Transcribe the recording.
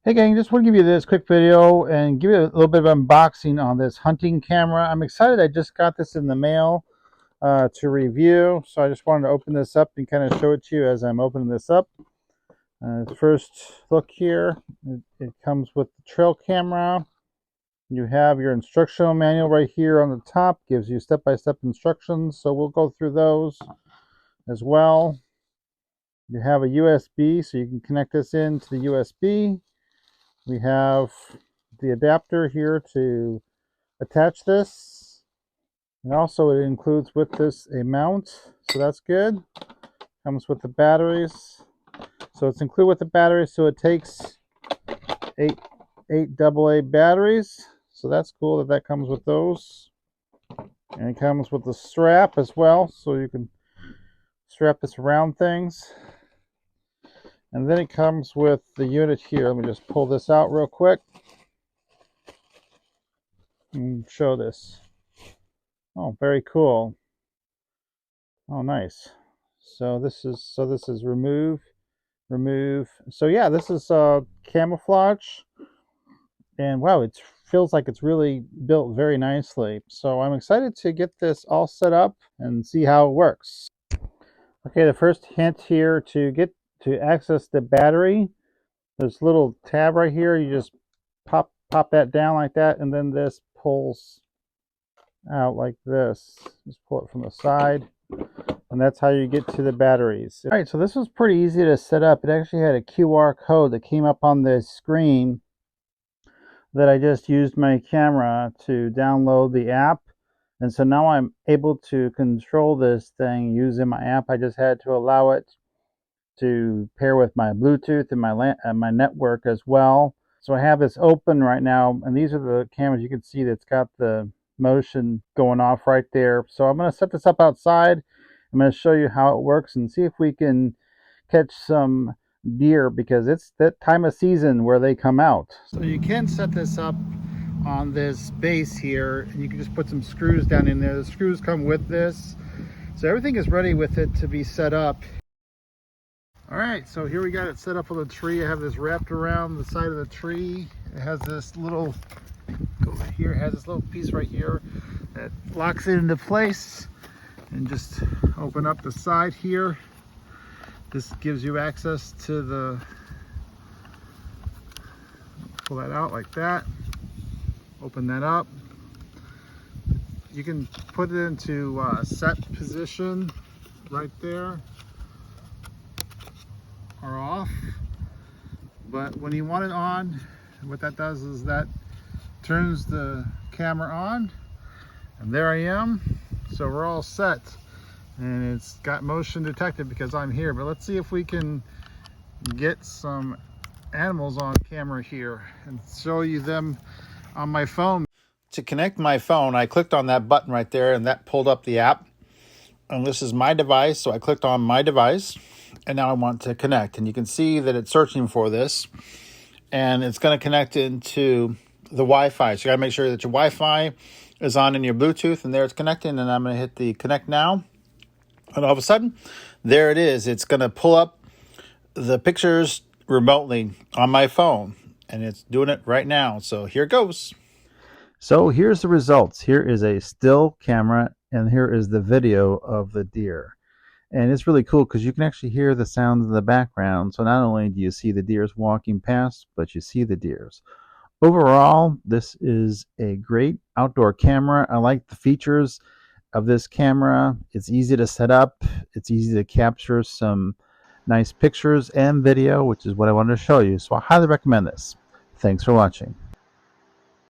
Hey gang, just want to give you this quick video and give you a little bit of unboxing on this hunting camera. I'm excited. I just got this in the mail to review, so I just wanted to open this up and kind of show it to you as I'm opening this up. First look here, it comes with the trail camera. You have your instructional manual right here on the top, gives you step-by-step instructions, so we'll go through those as well. You have a USB, so you can connect this into the USB. We have the adapter here to attach this, and also it includes with this a mount, so that's good. Comes with the batteries, so it's included with the batteries, so it takes eight AA batteries, so that's cool that that comes with those. And it comes with the strap as well, so you can strap this around things. And then it comes with the unit here. Let me just pull this out real quick and show this. Oh, very cool. Oh, nice. So this is remove. So yeah, this is camouflage, and wow, it feels like it's really built very nicely. So I'm excited to get this all set up and see how it works. Okay, the first hint here to access the battery, there's a little tab right here. You just pop that down like that, and then this pulls out like this. Just pull it from the side, and that's how you get to the batteries. All right, so this was pretty easy to set up. It actually had a QR code that came up on the screen that I just used my camera to download the app. And so now I'm able to control this thing using my app. I just had to allow it to pair with my Bluetooth and my network as well. So I have this open right now, and these are the cameras. You can see that's got the motion going off right there. So I'm going to set this up outside. I'm going to show you how it works and see if we can catch some deer, because it's that time of season where they come out. So you can set this up on this base here, and you can just put some screws down in there. The screws come with this, so everything is ready with it to be set up. All right, so here we got it set up on the tree. I have this wrapped around the side of the tree. It has this little, go here, it has this little piece right here that locks it into place, and just open up the side here. This gives you access to the, pull that out like that, open that up. You can put it into set position right there, or off. But when you want it on, what that does is that turns the camera on, and there I am. So we're all set, and it's got motion detected because I'm here. But let's see if we can get some animals on camera here and show you them on my phone. To connect my phone, I clicked on that button right there, and that pulled up the app. And this is my device, so I clicked on my device, and now I want to connect. And you can see that it's searching for this, and it's going to connect into the Wi-Fi. So you got to make sure that your Wi-Fi is on in your Bluetooth, and there it's connecting. And I'm going to hit the connect now, and all of a sudden, there it is. It's going to pull up the pictures remotely on my phone, and it's doing it right now. So here it goes. So here's the results. Here is a still camera, and here is the video of the deer. And it's really cool because you can actually hear the sounds in the background. So not only do you see the deers walking past, but you see the deers. Overall, this is a great outdoor camera. I like the features of this camera. It's easy to set up. It's easy to capture some nice pictures and video, which is what I wanted to show you. So I highly recommend this. Thanks for watching.